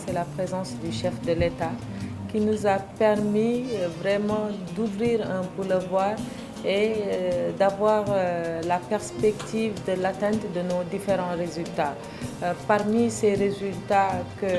c'est la présence du chef de l'État qui nous a permis vraiment d'ouvrir un boulevard et d'avoir la perspective de l'atteinte de nos différents résultats. Parmi ces résultats que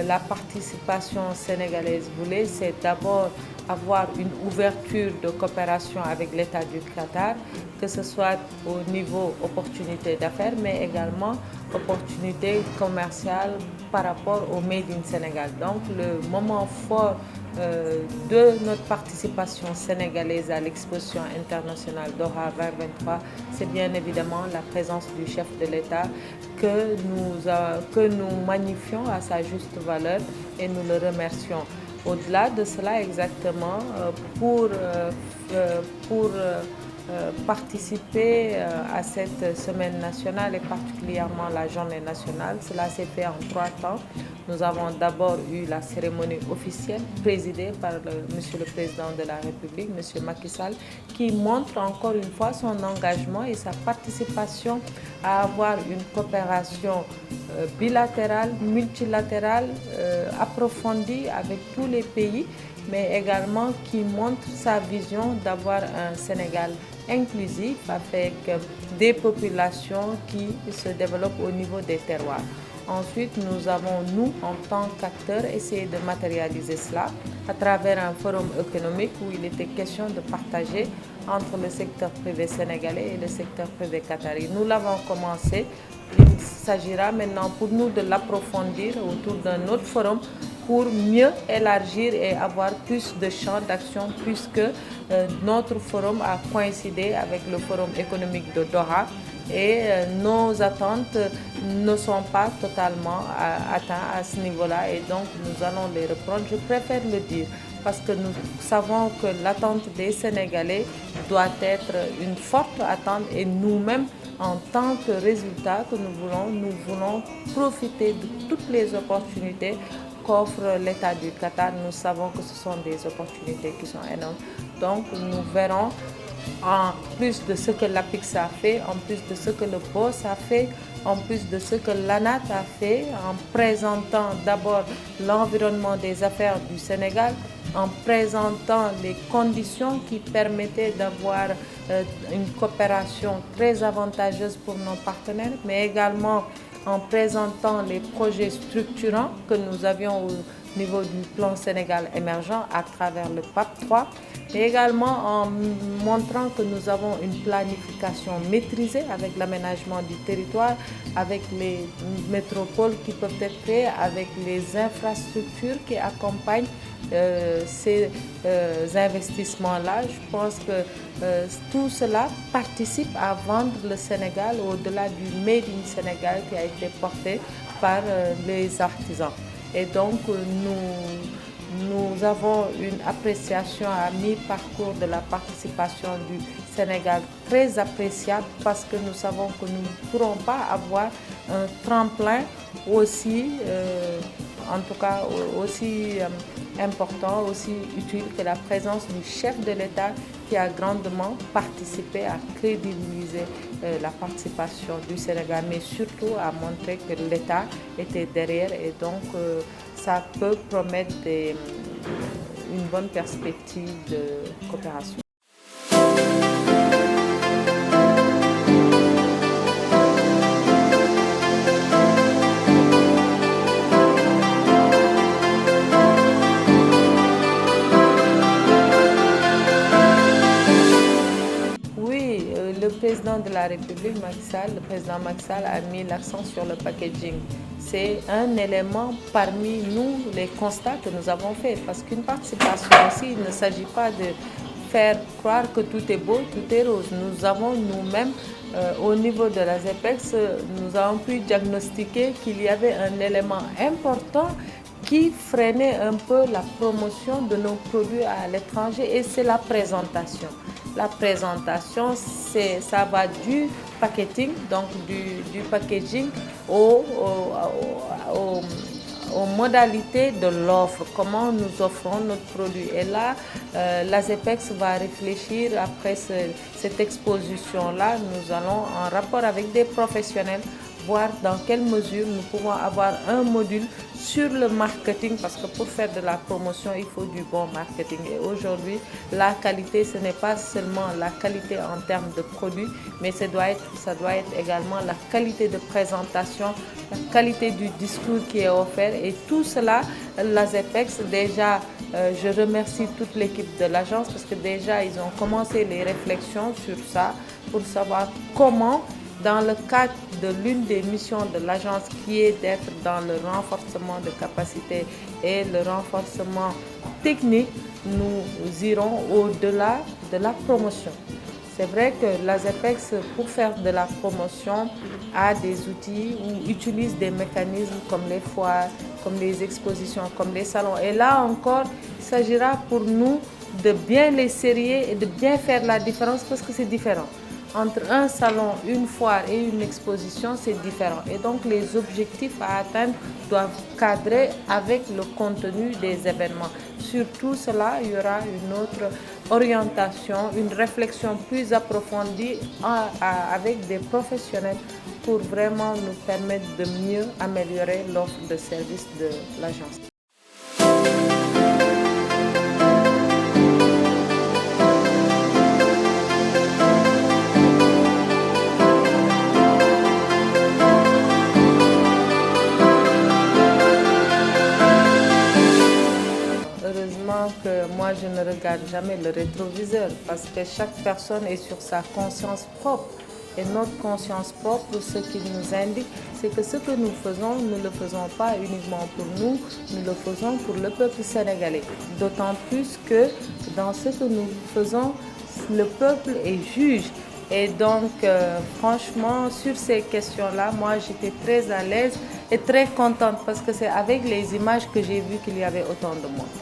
la participation sénégalaise voulait, c'est d'abord avoir une ouverture de coopération avec l'État du Qatar, que ce soit au niveau opportunité d'affaires, mais également opportunité commerciale par rapport au Made in Sénégal. Donc le moment fort de notre participation sénégalaise à l'exposition internationale Doha 2023, c'est bien évidemment la présence du chef de l'État que nous magnifions à sa juste valeur et nous le remercions. Au-delà de cela, exactement, pour participer à cette semaine nationale et particulièrement la journée nationale, cela s'est fait en 3 temps. Nous avons d'abord eu la cérémonie officielle présidée par Monsieur le Président de la République, Monsieur Macky Sall, qui montre encore une fois son engagement et sa participation à avoir une coopération bilatérale, multilatérale, approfondie avec tous les pays, mais également qui montre sa vision d'avoir un Sénégal inclusif avec des populations qui se développent au niveau des terroirs. Ensuite, nous avons, nous, en tant qu'acteurs, essayé de matérialiser cela à travers un forum économique où il était question de partager entre le secteur privé sénégalais et le secteur privé qatari. Nous l'avons commencé. Il s'agira maintenant pour nous de l'approfondir autour d'un autre forum pour mieux élargir et avoir plus de champs d'action puisque notre forum a coïncidé avec le forum économique de Doha et nos attentes ne sont pas totalement atteintes à ce niveau-là et donc nous allons les reprendre. Je préfère le dire parce que nous savons que l'attente des Sénégalais doit être une forte attente et nous-mêmes, en tant que résultat que nous voulons profiter de toutes les opportunités qu'offre l'État du Qatar. Nous savons que ce sont des opportunités qui sont énormes. Donc nous verrons, en plus de ce que l'APIX a fait, en plus de ce que le BOSS a fait, en plus de ce que l'ANAT a fait, en présentant d'abord l'environnement des affaires du Sénégal, en présentant les conditions qui permettaient d'avoir une coopération très avantageuse pour nos partenaires, mais également en présentant les projets structurants que nous avions au niveau du plan Sénégal émergent à travers le PAP 3, et également en montrant que nous avons une planification maîtrisée avec l'aménagement du territoire, avec les métropoles qui peuvent être créées, avec les infrastructures qui accompagnent ces investissements-là. Je pense que tout cela participe à vendre le Sénégal au-delà du Made in Sénégal qui a été porté par les artisans. Et donc nous avons une appréciation à mi-parcours de la participation du Sénégal très appréciable parce que nous savons que nous ne pourrons pas avoir un tremplin aussi, en tout cas aussi important, aussi utile que la présence du chef de l'État qui a grandement participé à crédibiliser la participation du Sénégal, mais surtout à montrer que l'État était derrière et donc ça peut promettre une bonne perspective de coopération. Le président de la République, le président Macky Sall, a mis l'accent sur le packaging. C'est un élément parmi nous, les constats que nous avons faits. Parce qu'une participation aussi, il ne s'agit pas de faire croire que tout est beau, tout est rose. Nous avons nous-mêmes, au niveau de la ZEPEX, nous avons pu diagnostiquer qu'il y avait un élément important qui freinait un peu la promotion de nos produits à l'étranger et c'est la présentation. La présentation, ça va du packaging, donc du packaging aux modalités de l'offre, comment nous offrons notre produit. Et là, la ZEPEX va réfléchir après cette exposition-là. Nous allons en rapport avec des professionnels voir dans quelle mesure nous pouvons avoir un module sur le marketing, parce que pour faire de la promotion, il faut du bon marketing. Et aujourd'hui, la qualité, ce n'est pas seulement la qualité en termes de produits, mais ça doit être également la qualité de présentation, la qualité du discours qui est offert. Et tout cela, l'ASEPEX, déjà, je remercie toute l'équipe de l'agence parce que déjà, ils ont commencé les réflexions sur ça pour savoir comment, dans le cadre de l'une des missions de l'agence qui est d'être dans le renforcement de capacités et le renforcement technique, nous irons au-delà de la promotion. C'est vrai que l'ASEPEX, pour faire de la promotion, a des outils ou utilise des mécanismes comme les foires, comme les expositions, comme les salons. Et là encore, il s'agira pour nous de bien les serrer et de bien faire la différence parce que c'est différent. Entre un salon, une foire et une exposition, c'est différent. Et donc, les objectifs à atteindre doivent cadrer avec le contenu des événements. Sur tout cela, il y aura une autre orientation, une réflexion plus approfondie avec des professionnels pour vraiment nous permettre de mieux améliorer l'offre de services de l'agence. Heureusement que moi, je ne regarde jamais le rétroviseur parce que chaque personne est sur sa conscience propre. Et notre conscience propre, ce qui nous indique, c'est que ce que nous faisons, nous ne le faisons pas uniquement pour nous, nous le faisons pour le peuple sénégalais. D'autant plus que dans ce que nous faisons, le peuple est juge. Et donc, franchement, sur ces questions-là, moi, j'étais très à l'aise et très contente parce que c'est avec les images que j'ai vu qu'il y avait autant de monde.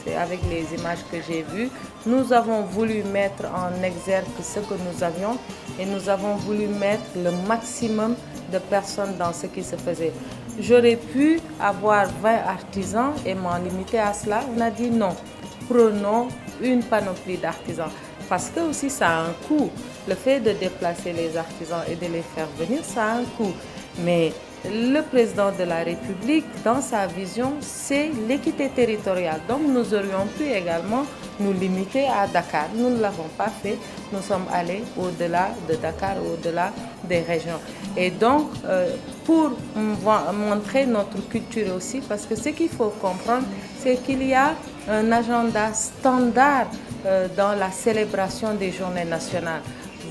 C'est avec les images que j'ai vues. Nous avons voulu mettre en exergue ce que nous avions et nous avons voulu mettre le maximum de personnes dans ce qui se faisait. J'aurais pu avoir 20 artisans et m'en limiter à cela. On a dit non, prenons une panoplie d'artisans. Parce que aussi ça a un coût. Le fait de déplacer les artisans et de les faire venir, ça a un coût. Mais le président de la République, dans sa vision, c'est l'équité territoriale. Donc nous aurions pu également nous limiter à Dakar. Nous ne l'avons pas fait. Nous sommes allés au-delà de Dakar, au-delà des régions. Et donc, pour montrer notre culture aussi, parce que ce qu'il faut comprendre, c'est qu'il y a un agenda standard dans la célébration des journées nationales.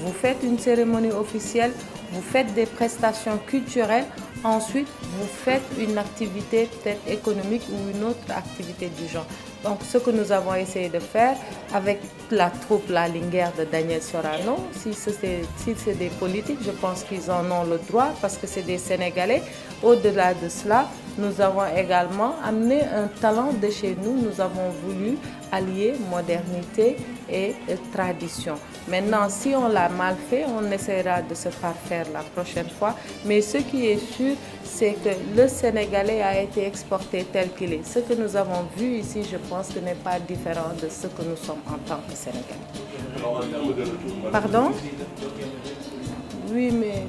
Vous faites une cérémonie officielle, vous faites des prestations culturelles, ensuite vous faites une activité peut-être économique ou une autre activité du genre. Donc ce que nous avons essayé de faire avec la troupe La Linguère de Daniel Sorano, si c'est des politiques, je pense qu'ils en ont le droit parce que c'est des Sénégalais. Au-delà de cela, nous avons également amené un talent de chez nous. Nous avons voulu allier modernité et tradition. Maintenant, si on l'a mal fait, on essaiera de se parfaire la prochaine fois. Mais ce qui est sûr, c'est que le Sénégalais a été exporté tel qu'il est. Ce que nous avons vu ici, je pense que n'est pas différent de ce que nous sommes en tant que Sénégalais. Pardon? Oui, mais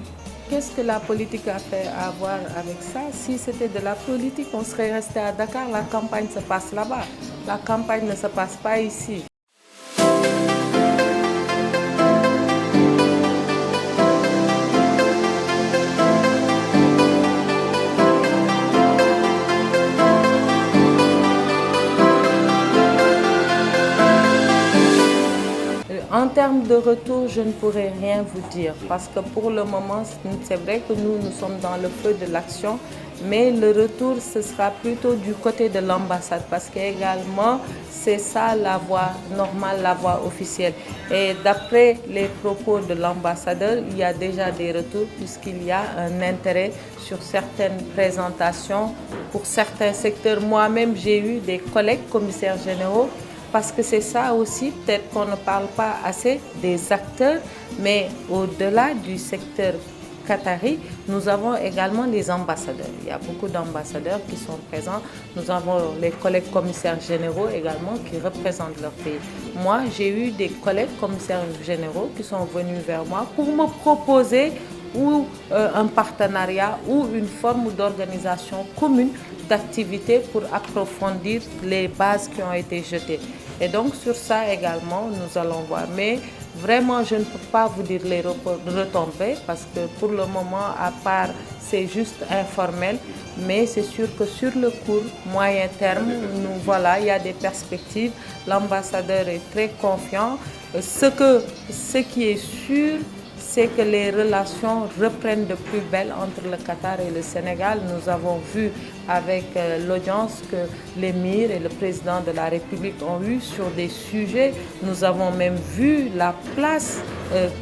qu'est-ce que la politique a fait à voir avec ça? Si c'était de la politique, on serait resté à Dakar. La campagne se passe là-bas. La campagne ne se passe pas ici. En termes de retour, je ne pourrais rien vous dire parce que pour le moment, c'est vrai que nous sommes dans le feu de l'action, mais le retour, ce sera plutôt du côté de l'ambassade parce qu'également, c'est ça la voie normale, la voie officielle. Et d'après les propos de l'ambassadeur, il y a déjà des retours puisqu'il y a un intérêt sur certaines présentations pour certains secteurs. Moi-même, j'ai eu des collègues commissaires généraux. Parce que c'est ça aussi, peut-être qu'on ne parle pas assez des acteurs, mais au-delà du secteur qatari, nous avons également les ambassadeurs. Il y a beaucoup d'ambassadeurs qui sont présents. Nous avons les collègues commissaires généraux également qui représentent leur pays. Moi, j'ai eu des collègues commissaires généraux qui sont venus vers moi pour me proposer ou un partenariat ou une forme d'organisation commune d'activités pour approfondir les bases qui ont été jetées. Et donc sur ça également, nous allons voir. Mais vraiment, je ne peux pas vous dire les retombées parce que pour le moment, à part, c'est juste informel. Mais c'est sûr que sur le court, moyen terme, il y a des perspectives. L'ambassadeur est très confiant. Ce qui est sûr, c'est que les relations reprennent de plus belle entre le Qatar et le Sénégal. Nous avons vu avec l'audience que l'émir et le président de la République ont eu sur des sujets. Nous avons même vu la place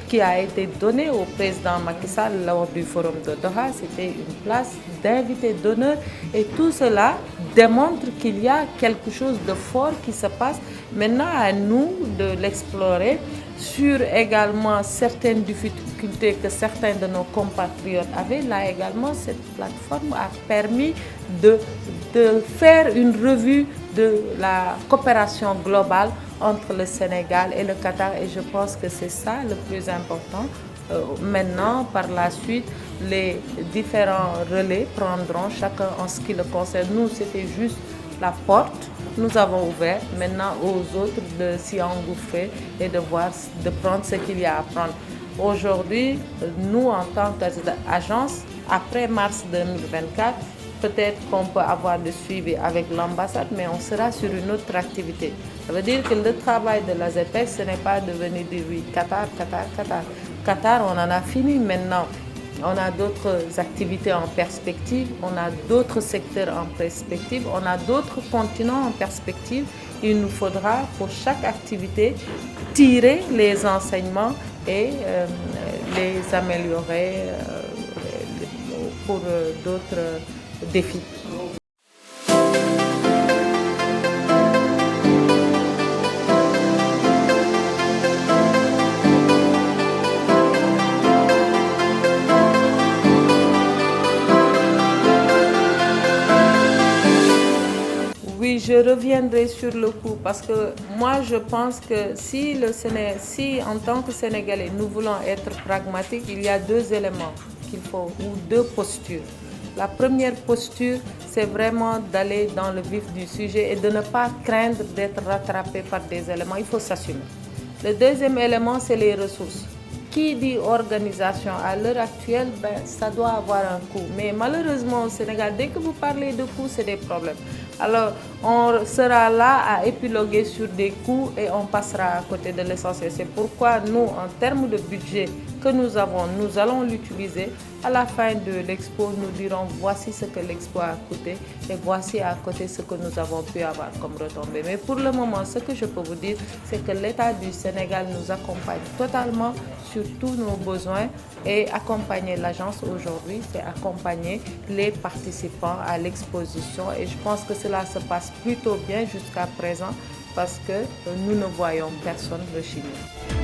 qui a été donnée au président Macky Sall lors du forum de Doha. C'était une place d'invité d'honneur et tout cela démontre qu'il y a quelque chose de fort qui se passe. Maintenant, à nous de l'explorer sur également certaines difficultés que certains de nos compatriotes avaient. Là également, cette plateforme a permis de faire une revue de la coopération globale entre le Sénégal et le Qatar et je pense que c'est ça le plus important. Maintenant, par la suite, les différents relais prendront chacun en ce qui le concerne. Nous, c'était juste la porte. Nous avons ouvert maintenant aux autres de s'y engouffrer et de prendre ce qu'il y a à prendre. Aujourd'hui, nous, en tant qu'agence, après mars 2024, peut-être qu'on peut avoir de suivi avec l'ambassade, mais on sera sur une autre activité. Ça veut dire que le travail de la ZPEX, ce n'est pas de venir dire oui, Qatar, Qatar, Qatar. Qatar, on en a fini maintenant. On a d'autres activités en perspective, on a d'autres secteurs en perspective, on a d'autres continents en perspective. Il nous faudra pour chaque activité tirer les enseignements et les améliorer pour d'autres défis. Oui, je reviendrai sur le coup parce que moi je pense que si en tant que Sénégalais nous voulons être pragmatiques, il y a deux éléments qu'il faut ou deux postures. La première posture, c'est vraiment d'aller dans le vif du sujet et de ne pas craindre d'être rattrapé par des éléments. Il faut s'assumer. Le deuxième élément, c'est les ressources. Qui dit organisation à l'heure actuelle, ça doit avoir un coût. Mais malheureusement au Sénégal, dès que vous parlez de coûts, c'est des problèmes. Alors, on sera là à épiloguer sur des coûts et on passera à côté de l'essentiel. C'est pourquoi nous, en termes de budget que nous avons, nous allons l'utiliser. À la fin de l'expo, nous dirons voici ce que l'expo a coûté et voici à côté ce que nous avons pu avoir comme retombée. Mais pour le moment, ce que je peux vous dire, c'est que l'État du Sénégal nous accompagne totalement sur tous nos besoins et accompagner l'agence aujourd'hui, c'est accompagner les participants à l'exposition et je pense que cela se passe plutôt bien jusqu'à présent parce que nous ne voyons personne rechigner.